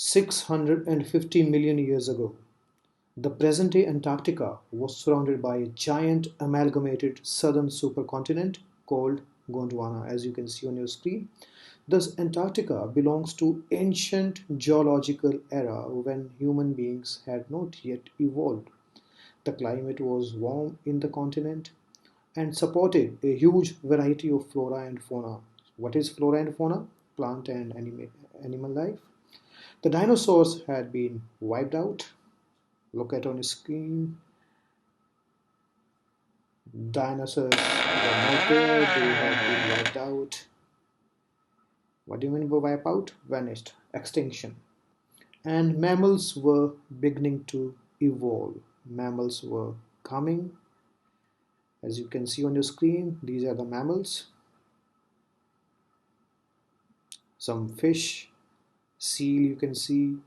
650 million years ago, the present-day Antarctica was surrounded by a giant amalgamated southern supercontinent called Gondwana, as you can see on your screen. Thus, Antarctica belongs to ancient geological era when human beings had not yet evolved. The climate was warm in the continent and supported a huge variety of flora and fauna. What is flora and fauna? Plant and animal life. The dinosaurs had been wiped out. Look at on the screen. Dinosaurs were not there, they had been wiped out. What do you mean by wipe out? Vanished. Extinction. And mammals were beginning to evolve. Mammals were coming. As you can see on your screen, these are the mammals. Some fish, seal you can see,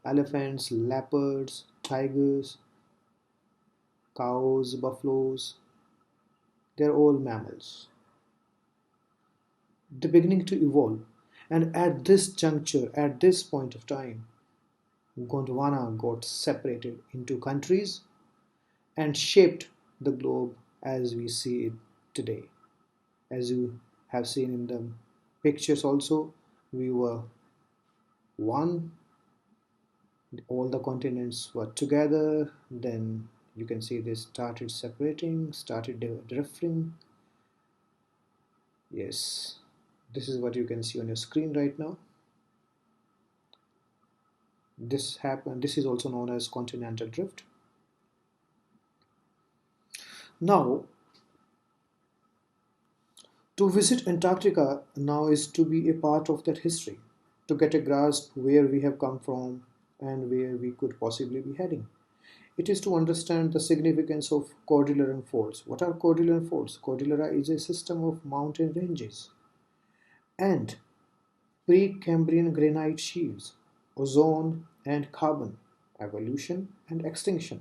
elephants, leopards, tigers, cows, buffaloes. They're all mammals. They're beginning to evolve. And at this juncture, at this point of time, Gondwana got separated into countries and shaped the globe as we see it today. As you have seen in the pictures also, we were one, all the continents were together, then you can see they started separating, started drifting. Yes, this is what you can see on your screen right now. This happened. This is also known as Continental Drift. Now, to visit Antarctica now is to be a part of that history, to get a grasp where we have come from and where we could possibly be heading. It is to understand the significance of cordilleran faults. What are cordilleran faults? Cordillera is a system of mountain ranges and Precambrian granite shields, ozone and carbon, evolution and extinction.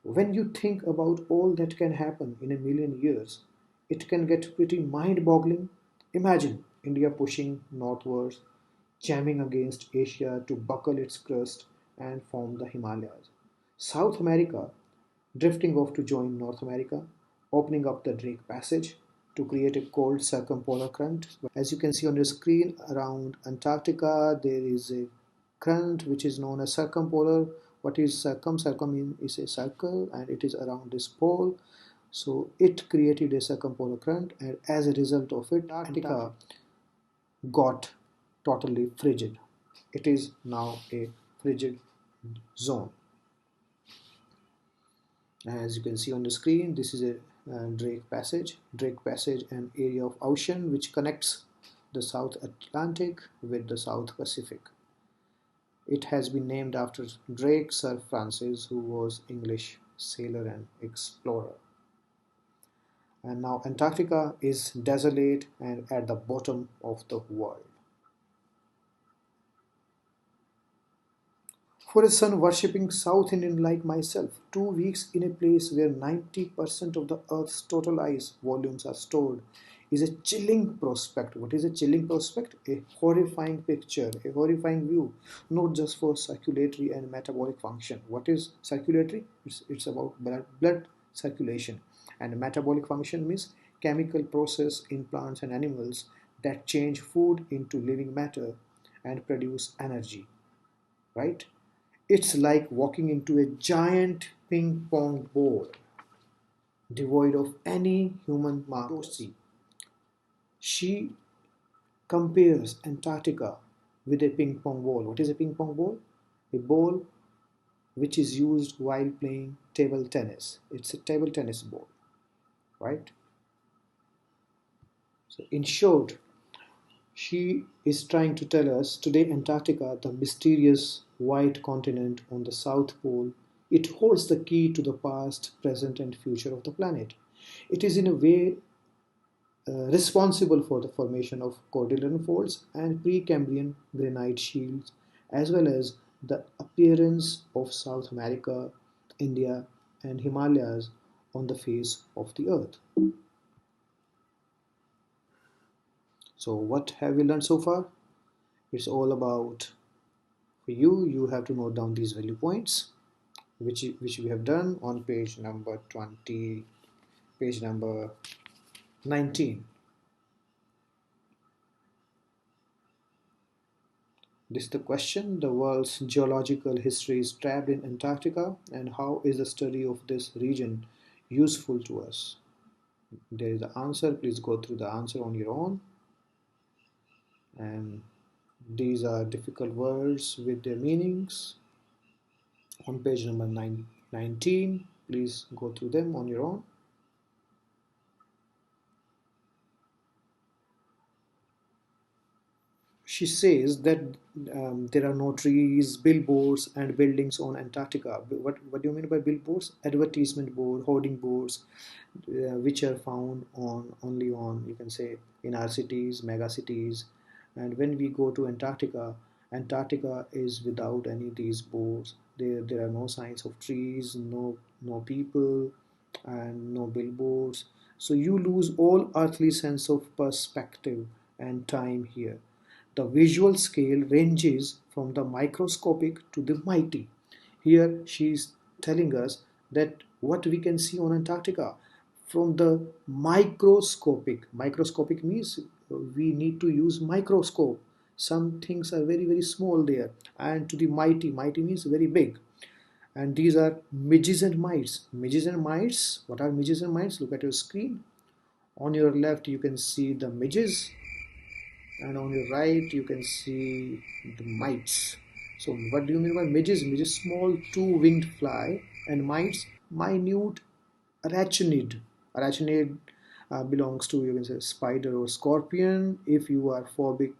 When you think about all that can happen in a million years, it can get pretty mind-boggling. Imagine India pushing northwards, jamming against Asia to buckle its crust and form the Himalayas. South America drifting off to join North America, opening up the Drake Passage to create a cold circumpolar current. As you can see on the screen, around Antarctica there is a current which is known as circumpolar. What is circum? Circum is a circle and it is around this pole. So it created a circumpolar current, and as a result of it, Antarctica got totally frigid. It is now a frigid zone. As you can see on the screen, this is a Drake Passage. Drake Passage, an area of ocean which connects the South Atlantic with the South Pacific. It has been named after Drake Sir Francis, who was English sailor and explorer. And now Antarctica is desolate and at the bottom of the world. For a sun-worshipping South Indian like myself, 2 weeks in a place where 90% of the Earth's total ice volumes are stored is a chilling prospect. What is a chilling prospect? A horrifying picture, a horrifying view, not just for circulatory and metabolic function. What is circulatory? It's about blood circulation. And metabolic function means chemical process in plants and animals that change food into living matter and produce energy, right? It's like walking into a giant ping pong ball devoid of any human marks. She compares Antarctica with a ping pong ball. What is a ping pong ball? A ball which is used while playing table tennis. It's a table tennis ball, right? So in short, she is trying to tell us today Antarctica, the mysterious white continent on the South Pole, it holds the key to the past, present and future of the planet. It is in a way responsible for the formation of cordilleran faults and Precambrian granite shields, as well as the appearance of South America, India, and Himalayas on the face of the earth. So, what have we learned so far? It's all about For you have to note down these value points, which we have done on page number 20, page number 19. This is the question: the world's geological history is trapped in Antarctica, and how is the study of this region useful to us? There is the answer. Please go through the answer on your own. And these are difficult words with their meanings. On page number 19, please go through them on your own. She says that there are no trees, billboards, and buildings on Antarctica. What do you mean by billboards? Advertisement board, hoarding boards, which are found only on, you can say, in our cities, mega cities. And when we go to Antarctica, Antarctica is without any of these boards. There are no signs of trees, no people, and no billboards. So you lose all earthly sense of perspective and time here. The visual scale ranges from the microscopic to the mighty. Here she is telling us that what we can see on Antarctica from the microscopic. Microscopic means we need to use microscope. Some things are very, very small there. And to the mighty, mighty means very big. And these are midges and mites. Midges and mites. What are midges and mites? Look at your screen. On your left you can see the midges, and on your right you can see the mites. So what do you mean by midges? Midges, small two-winged fly, and mites, minute arachnid. Arachnid belongs to, you can say, spider or scorpion. If you are phobic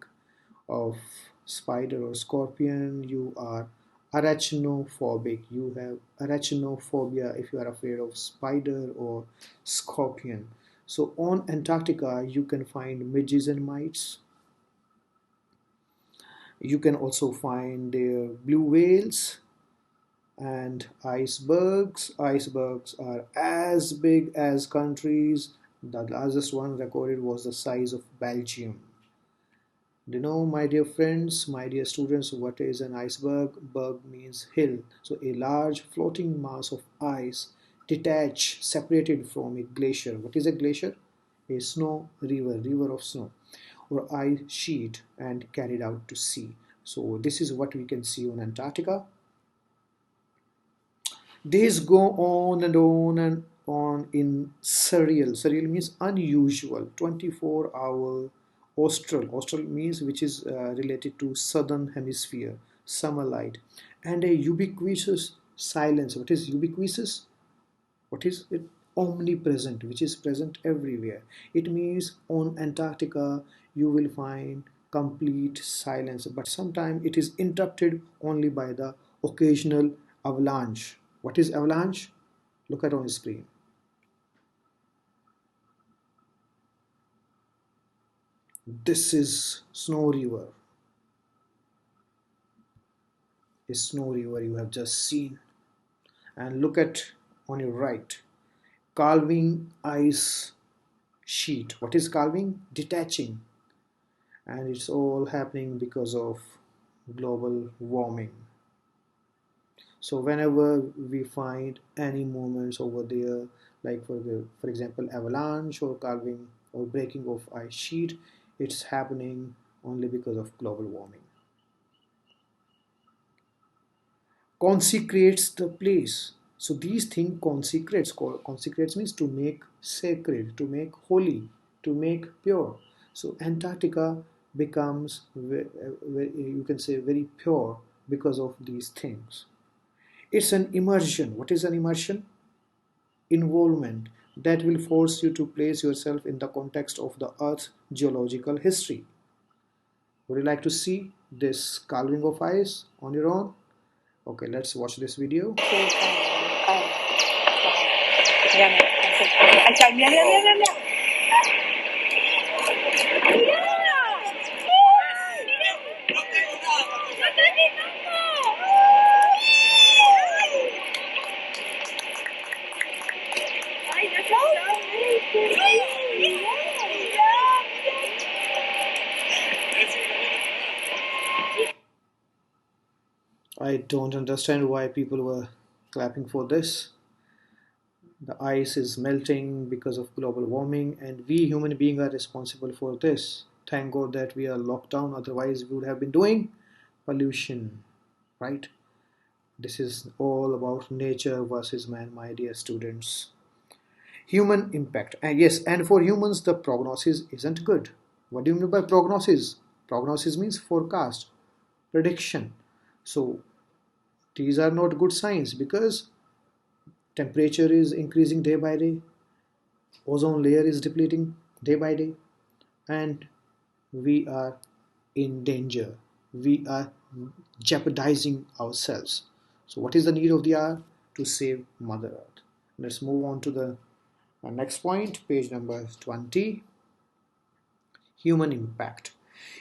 of spider or scorpion, you are arachnophobic. You have arachnophobia if you are afraid of spider or scorpion. So on Antarctica you can find midges and mites. You can also find blue whales and icebergs. Icebergs are as big as countries. The largest one recorded was the size of Belgium. Do you know, my dear friends, my dear students, what is an iceberg? Berg means hill. So a large floating mass of ice detached, separated from a glacier. What is a glacier? A snow river, river of snow, or ice sheet, and carried out to sea. So this is what we can see on Antarctica. Days go on and on and on in surreal. Surreal means unusual. 24-hour austral. Austral means which is related to southern hemisphere, summer light, and a ubiquitous silence. What is ubiquitous? What is it? Omnipresent, which is present everywhere. It means on Antarctica you will find complete silence, but sometimes it is interrupted only by the occasional avalanche. What is avalanche? Look at on the screen. This is snow river. A snow river you have just seen. And look at on your right, calving ice sheet. What is calving? Detaching. And it's all happening because of global warming. So whenever we find any movements over there, like for example avalanche or calving or breaking of ice sheet, it's happening only because of global warming. Consecrates the place. So these things consecrates means to make sacred, to make holy, to make pure. So Antarctica becomes, you can say, very pure because of these things. It's an immersion. What is an immersion? Involvement that will force you to place yourself in the context of the Earth's geological history. Would you like to see this calving of ice on your own? Okay, let's watch this video. I don't understand why people were clapping for this. The ice is melting because of global warming, and we human beings are responsible for this. Thank God that we are locked down, otherwise, we would have been doing pollution, right? This is all about nature versus man, my dear students. Human impact. And yes, and for humans, the prognosis isn't good. What do you mean by prognosis? Prognosis means forecast, prediction. So these are not good signs because temperature is increasing day by day, ozone layer is depleting day by day, and we are in danger. We are jeopardizing ourselves. So, what is the need of the hour? To save Mother Earth. Let's move on to the next point, page number 20. Human impact.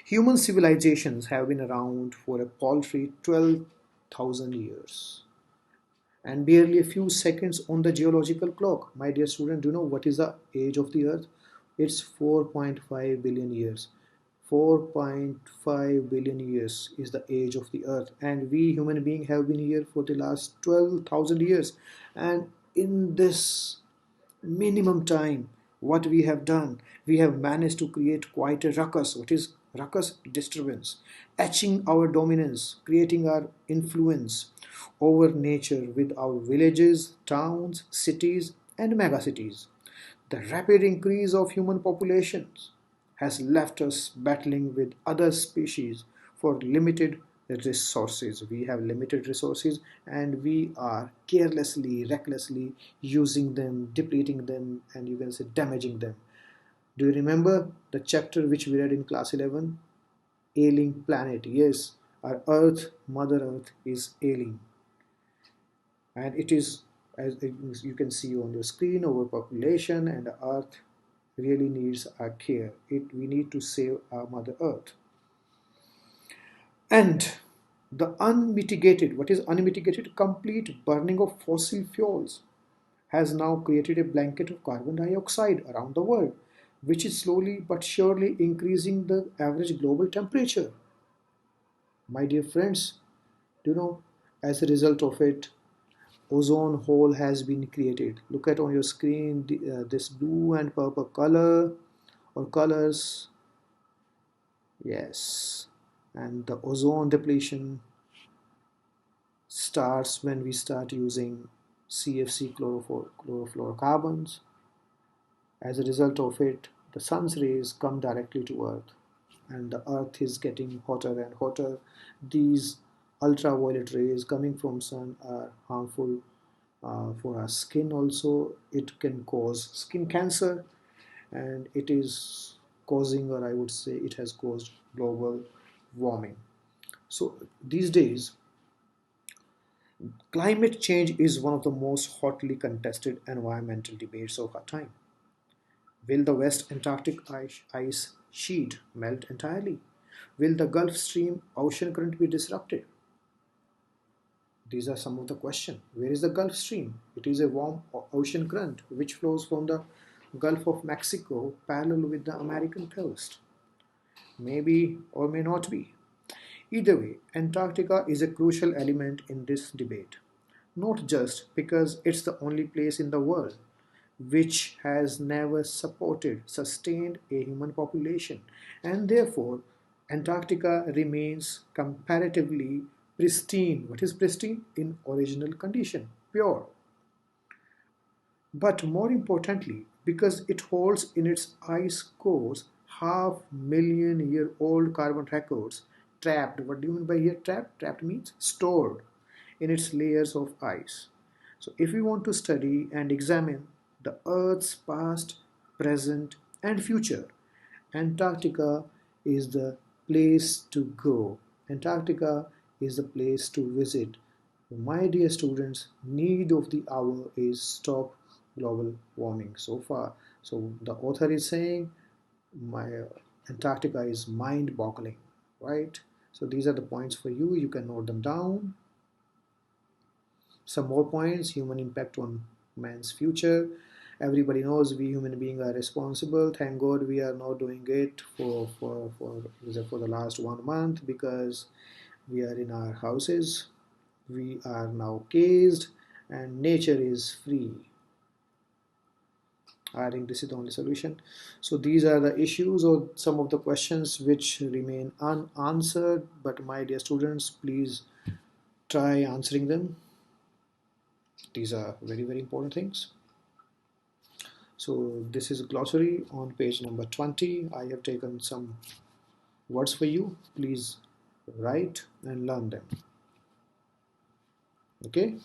Human civilizations have been around for a paltry 12,000 years and barely a few seconds on the geological clock. My dear student, do you know what is the age of the Earth? It's 4.5 billion years. 4.5 billion years is the age of the Earth, and we human beings have been here for the last 12,000 years. And in this minimum time, what we have done, we have managed to create quite a ruckus. What is ruckus? Disturbance, etching our dominance, creating our influence over nature with our villages, towns, cities, and megacities. The rapid increase of human populations has left us battling with other species for limited resources. We have limited resources and we are carelessly, recklessly using them, depleting them, and you can say damaging them. Do you remember the chapter which we read in class 11? Ailing planet. Yes, our Earth, Mother Earth, is ailing. And it is, as you can see on your screen, overpopulation, and the Earth really needs our care. We need to save our Mother Earth. And the unmitigated, what is unmitigated? Complete burning of fossil fuels has now created a blanket of carbon dioxide around the world, which is slowly but surely increasing the average global temperature. My dear friends, do you know, as a result of it, ozone hole has been created. Look at on your screen this blue and purple color or colors. Yes, and the ozone depletion starts when we start using CFC chlorofluorocarbons. As a result of it, the sun's rays come directly to Earth, and the Earth is getting hotter and hotter. These ultraviolet rays coming from sun are harmful for our skin also. It can cause skin cancer, and it is causing, or I would say it has caused global warming. So these days, climate change is one of the most hotly contested environmental debates of our time. Will the West Antarctic ice sheet melt entirely? Will the Gulf Stream ocean current be disrupted? These are some of the questions. Where is the Gulf Stream? It is a warm ocean current which flows from the Gulf of Mexico parallel with the American coast. Maybe or may not be. Either way, Antarctica is a crucial element in this debate, not just because it's the only place in the world which has never sustained a human population, and therefore Antarctica remains comparatively pristine. What is pristine? In original condition, pure. But more importantly, because it holds in its ice cores half million year old carbon records trapped. What do you mean by here trapped? Trapped means stored in its layers of ice. So, if we want to study and examine the Earth's past, present, and future, Antarctica is the place to go. Antarctica is the place to visit. My dear students, need of the hour is stop global warming so far. So the author is saying my Antarctica is mind-boggling, right? So these are the points for you. You can note them down. Some more points: human impact on man's future. Everybody knows we human beings are responsible. Thank God we are not doing it for the last 1 month because we are in our houses. We are now caged and nature is free. I think this is the only solution. So these are the issues or some of the questions which remain unanswered, but my dear students, please try answering them. These are very, very important things. So this is glossary on page number 20. I have taken some words for you. Please write and learn them. Okay.